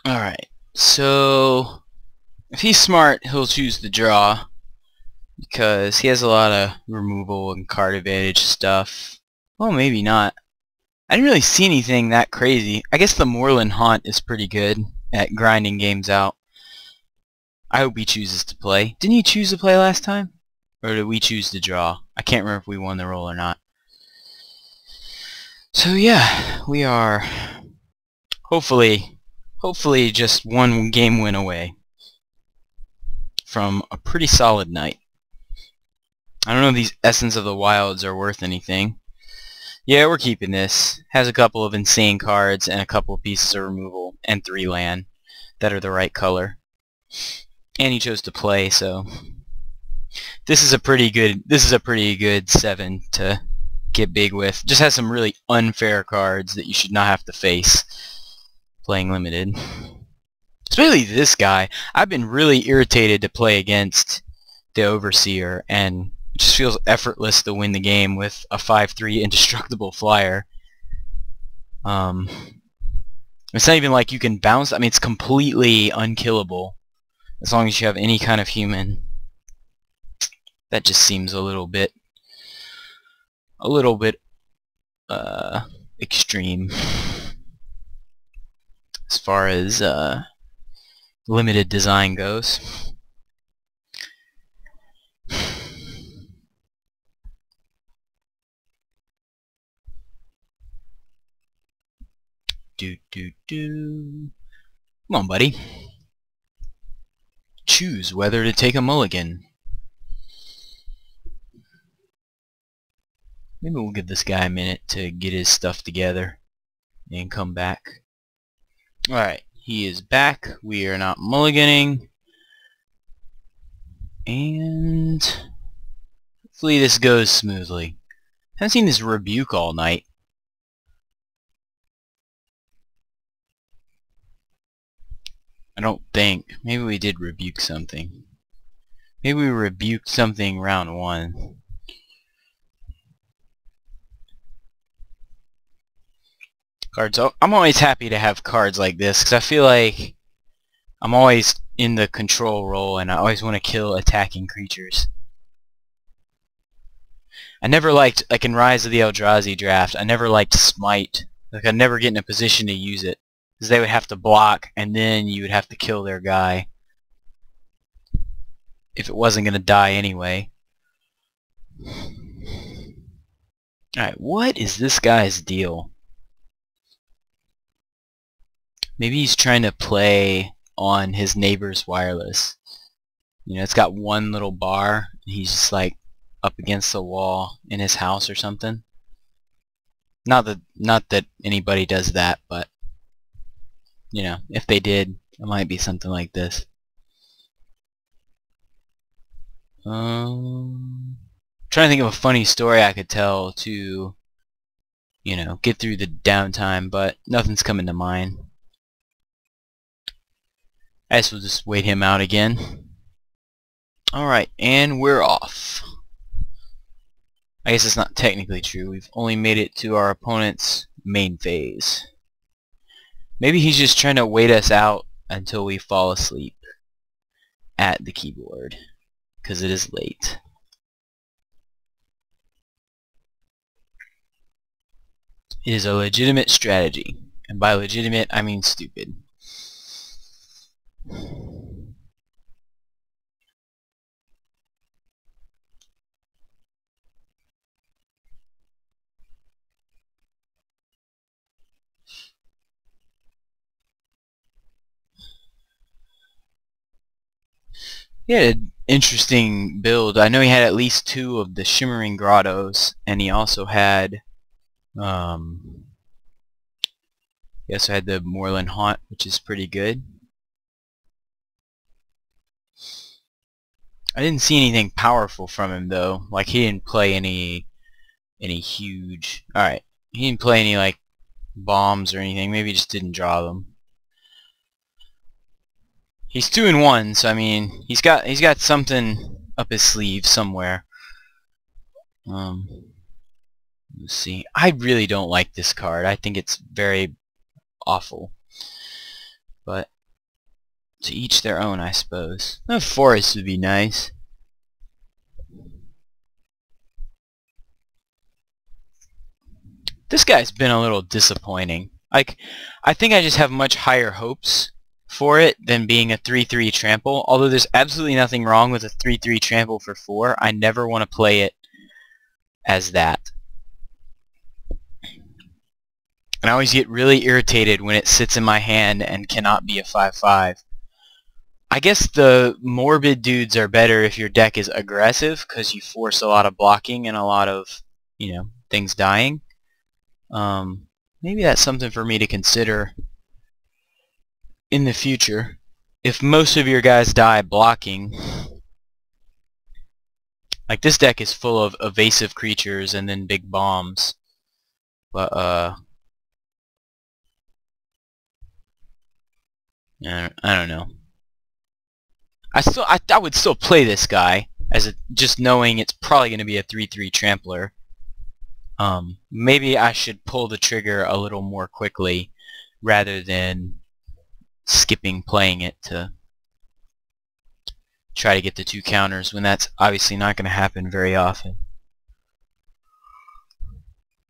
Alright, so if he's smart, he'll choose the draw because he has a lot of removal and card advantage stuff. Well, maybe not. I didn't really see anything that crazy. I guess the Moorland Haunt is pretty good at grinding games out. I hope he chooses to play. Didn't he choose to play last time? Or did we choose to draw? I can't remember if we won the roll or not. So yeah, we are hopefully just one game win away from a pretty solid night. I don't know if these Essence of the Wilds are worth anything. Yeah, we're keeping this. Has a couple of insane cards and a couple of pieces of removal and 3 land that are the right color. And he chose to play, so this is a pretty good 7 to get big with. Just has some really unfair cards that you should not have to face playing limited. Especially this guy. I've been really irritated to play against the Overseer, and it just feels effortless to win the game with a 5/3 indestructible flyer. It's not even like you can bounce. I mean, it's completely unkillable as long as you have any kind of human. That just seems a little bit extreme as far as limited design goes. Come on, buddy. Choose whether to take a mulligan. Maybe we'll give this guy a minute to get his stuff together and come back. Alright, he is back. We are not mulliganing. And hopefully this goes smoothly. Haven't seen this rebuke all night. I don't think. Maybe we did rebuke something. Maybe we rebuked something round 1. Cards. I'm always happy to have cards like this because I feel like I'm always in the control role and I always want to kill attacking creatures. I never liked, like in Rise of the Eldrazi draft, I never liked Smite. Like I'd never get in a position to use it because they would have to block and then you would have to kill their guy if it wasn't going to die anyway. Alright, what is this guy's deal? Maybe he's trying to play on his neighbor's wireless. You know, it's got one little bar. He's just like up against the wall in his house or something. Not that anybody does that, but you know, if they did, it might be something like this. Trying to think of a funny story I could tell to, you know, get through the downtime, but nothing's coming to mind. I guess we'll just wait him out again. Alright, and we're off. I guess it's not technically true. We've only made it to our opponent's main phase. Maybe he's just trying to wait us out until we fall asleep at the keyboard, because it is late. It is a legitimate strategy, and by legitimate I mean stupid. He had an interesting build. I know he had at least 2 of the Shimmering Grottos, and he also had the Moorland Haunt, which is pretty good. I didn't see anything powerful from him though. Like he didn't play any huge. Alright, he didn't play any like bombs or anything. Maybe he just didn't draw them. He's 2-1, so I mean he's got something up his sleeve somewhere. Let's see. I really don't like this card. I think it's very awful. But to each their own, I suppose. A forest would be nice. This guy's been a little disappointing. Like, I think I just have much higher hopes for it than being a 3-3 trample. Although there's absolutely nothing wrong with a 3-3 trample for 4, I never want to play it as that. And I always get really irritated when it sits in my hand and cannot be a 5-5. I guess the morbid dudes are better if your deck is aggressive, because you force a lot of blocking and a lot of, things dying. Maybe that's something for me to consider in the future. If most of your guys die blocking, like this deck is full of evasive creatures and then big bombs. But, I don't know. I would still play this guy as just knowing it's probably going to be a 3-3 trampler. Maybe I should pull the trigger a little more quickly rather than skipping playing it to try to get the 2 counters when that's obviously not going to happen very often.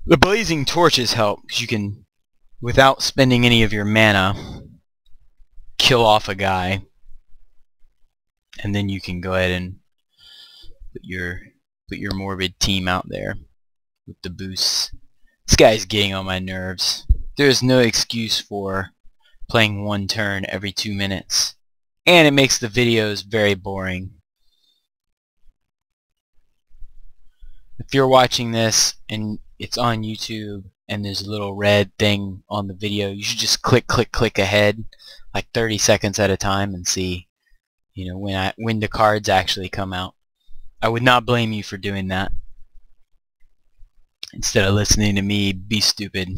The blazing torches help because you can, without spending any of your mana, kill off a guy, and then you can go ahead and put your morbid team out there with the boosts. This guy's getting on my nerves. There's no excuse for playing 1 turn every 2 minutes, and it makes the videos very boring. If you're watching this and it's on YouTube and there's a little red thing on the video, you should just click ahead like 30 seconds at a time and see when the cards actually come out. I would not blame you for doing that instead of listening to me be stupid.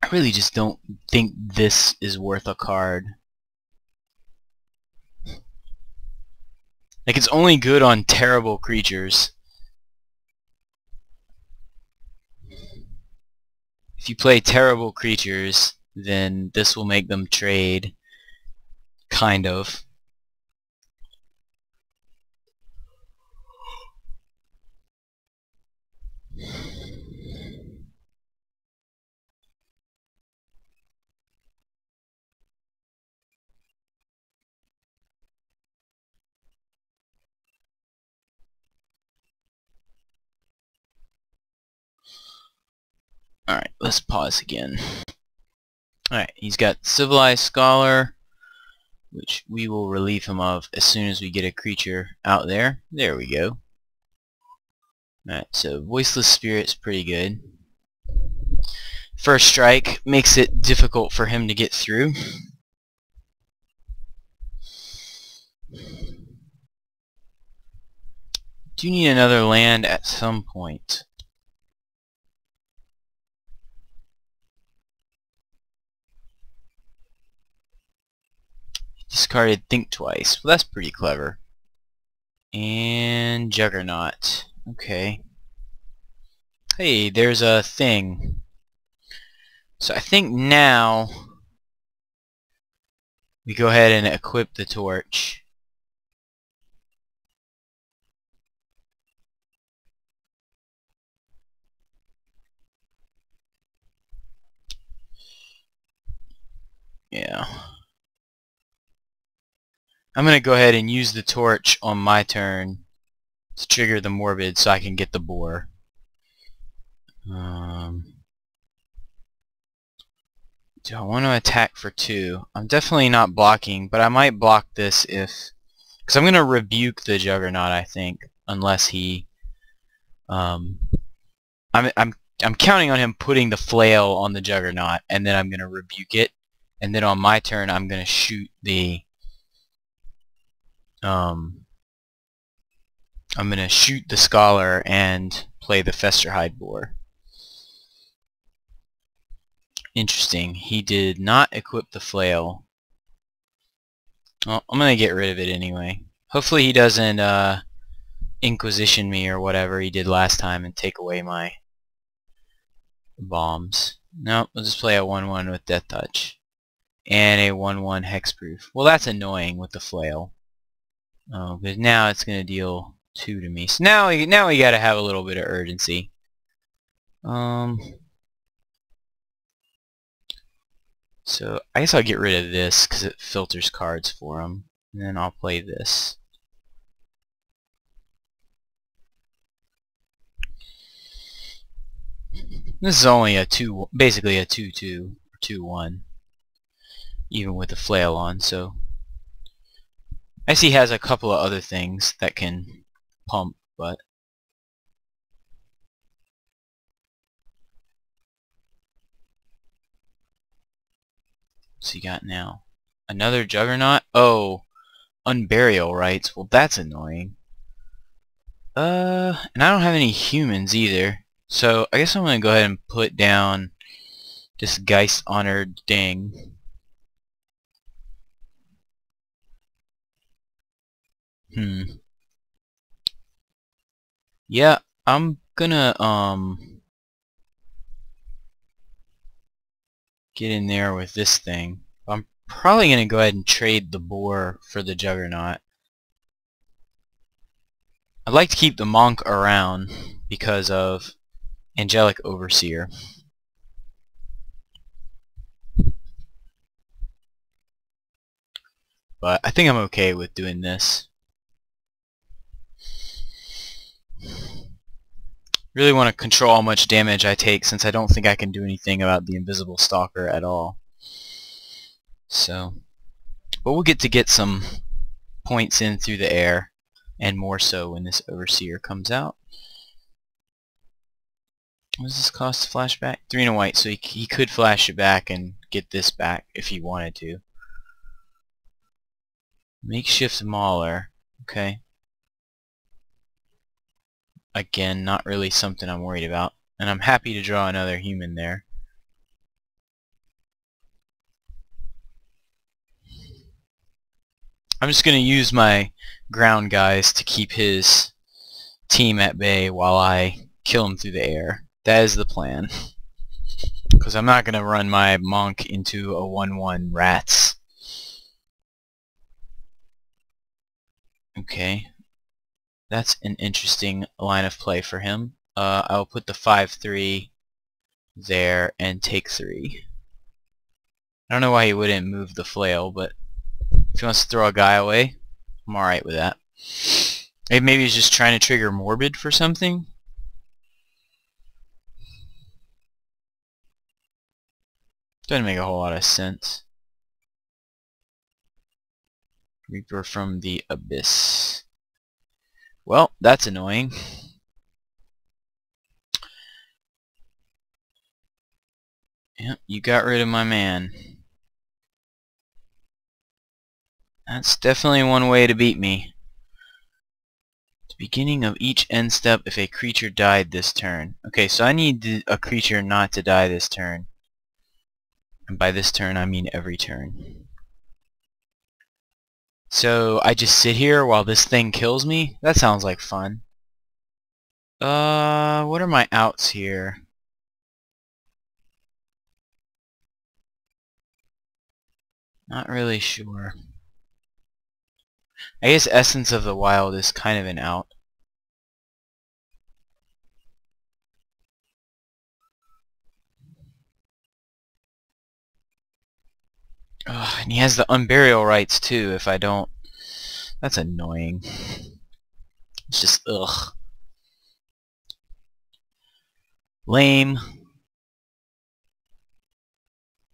I really just don't think this is worth a card. Like, it's only good on terrible creatures. If you play terrible creatures, then this will make them trade, kind of. Alright, let's pause again. Alright, he's got Civilized Scholar, which we will relieve him of as soon as we get a creature out there. There we go. Alright, so Voiceless Spirit's pretty good. First Strike makes it difficult for him to get through. Do need another land at some point. Discarded Think Twice. Well, that's pretty clever. And Juggernaut. Okay. Hey, there's a thing. So I think now we go ahead and equip the torch. Yeah. I'm going to go ahead and use the torch on my turn to trigger the morbid so I can get the boar. Do I want to attack for 2? I'm definitely not blocking, but I might block this if... because I'm going to rebuke the Juggernaut, I think, unless he... I'm counting on him putting the flail on the Juggernaut, and then I'm going to rebuke it, and then on my turn I'm going to shoot the... I'm going to shoot the Scholar and play the Festerhide Boar. Interesting. He did not equip the flail. Well, I'm going to get rid of it anyway. Hopefully he doesn't Inquisition me or whatever he did last time and take away my bombs. Nope, we'll just play a 1-1 with Death Touch. And a 1-1 Hexproof. Well, that's annoying with the flail. Oh, because now it's going to deal 2 to me. So now we gotta have a little bit of urgency. So I guess I'll get rid of this because it filters cards for him. And then I'll play this. This is only a basically a 2-2 or 2-1, even with the flail on. So I see he has a couple of other things that can pump, but what's he got now? Another Juggernaut? Oh, Unburial Rights. Well, that's annoying. And I don't have any humans either. So I guess I'm gonna go ahead and put down this Geist Honored Ding. Yeah, I'm gonna get in there with this thing. I'm probably gonna go ahead and trade the boar for the Juggernaut. I'd like to keep the monk around because of Angelic Overseer. But I think I'm okay with doing this. Really want to control how much damage I take since I don't think I can do anything about the Invisible Stalker at all. So, but we'll get some points in through the air, and more so when this Overseer comes out. What does this cost to flashback? 3 and a white, so he could flash it back and get this back if he wanted to. Makeshift Mauler. Okay. Again, not really something I'm worried about. And I'm happy to draw another human there. I'm just going to use my ground guys to keep his team at bay while I kill him through the air. That is the plan. Because I'm not going to run my monk into a 1-1 rats. Okay. That's an interesting line of play for him. I'll put the 5-3 there and take 3. I don't know why he wouldn't move the flail, but if he wants to throw a guy away, I'm alright with that. Maybe he's just trying to trigger Morbid for something. Doesn't make a whole lot of sense. Reaper from the Abyss. Well, that's annoying. Yep, you got rid of my man. That's definitely one way to beat me. At the beginning of each end step, if a creature died this turn. Okay, so I need a creature not to die this turn. And by this turn, I mean every turn. So I just sit here while this thing kills me? That sounds like fun. What are my outs here? Not really sure. I guess Essence of the Wild is kind of an out. Ugh, and he has the Unburial Rights too if I don't. That's annoying. It's just ugh. Lame.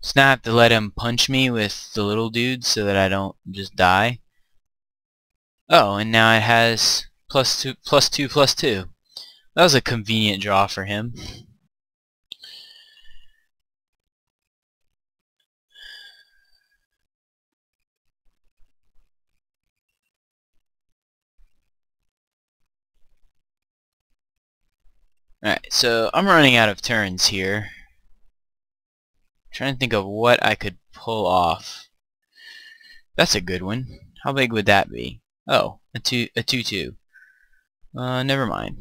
Just now I have to let him punch me with the little dude so that I don't just die. Oh, and now it has +2, +2, +2. That was a convenient draw for him. Alright, so I'm running out of turns here. Trying to think of what I could pull off. That's a good one. How big would that be? Oh, a 2/2. Never mind.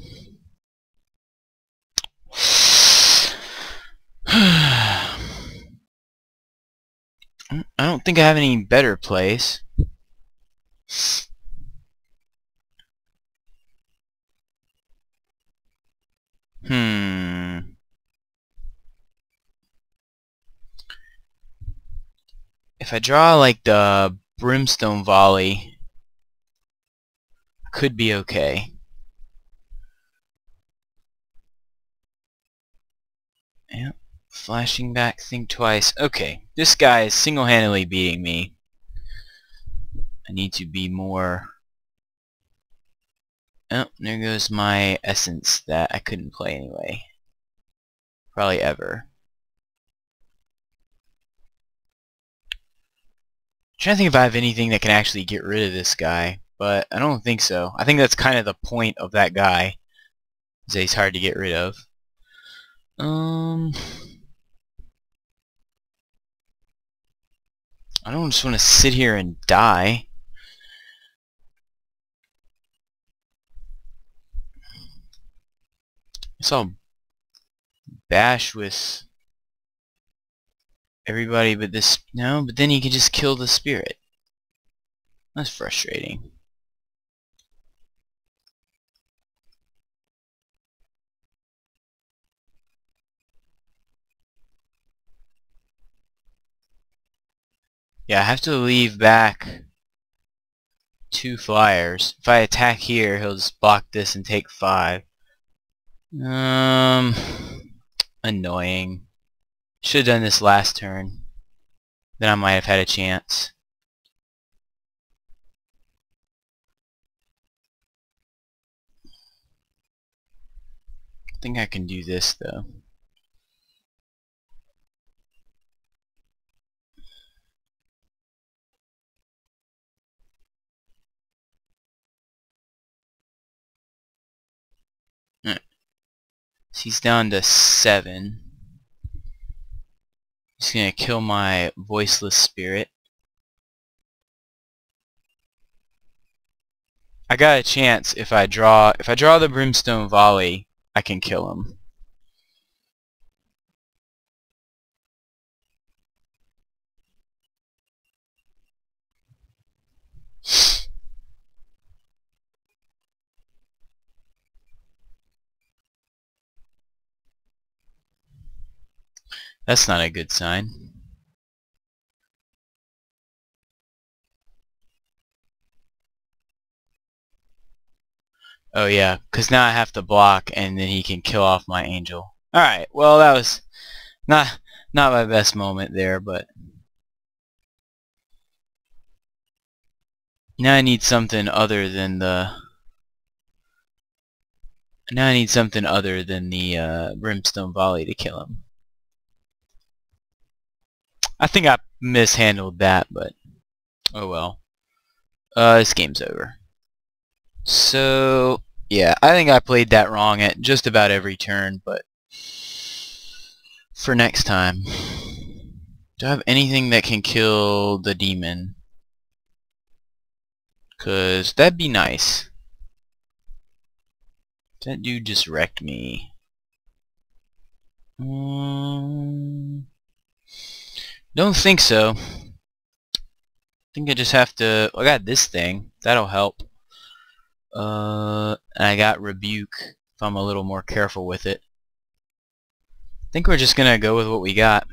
I don't think I have any better plays. If I draw like the brimstone volley, could be okay. Yep. Flashing back, think twice. Okay, this guy is single-handedly beating me. I need to be more... Oh, there goes my essence that I couldn't play anyway. Probably ever. I'm trying to think if I have anything that can actually get rid of this guy, but I don't think so. I think that's kind of the point of that guy, is that he's hard to get rid of. I don't just want to sit here and die. Guess I'll bash with everybody but this. No, but then he can just kill the spirit. That's frustrating. Yeah, I have to leave back 2 flyers. If I attack here, he'll just block this and take 5. Annoying. Should have done this last turn. Then I might have had a chance. I think I can do this though. He's down to 7. He's gonna kill my voiceless spirit. I got a chance if I draw the brimstone volley, I can kill him. That's not a good sign. Oh yeah, because now I have to block and then he can kill off my angel. Alright, well that was not my best moment there, but now I need something other than the brimstone volley to kill him. I think I mishandled that, but oh well. This game's over. So yeah, I think I played that wrong at just about every turn, but for next time, do I have anything that can kill the demon? 'Cause that'd be nice. That dude just wrecked me. Don't think so. I think I just have to... I got this thing. That'll help. And I got Rebuke if I'm a little more careful with it. I think we're just gonna go with what we got.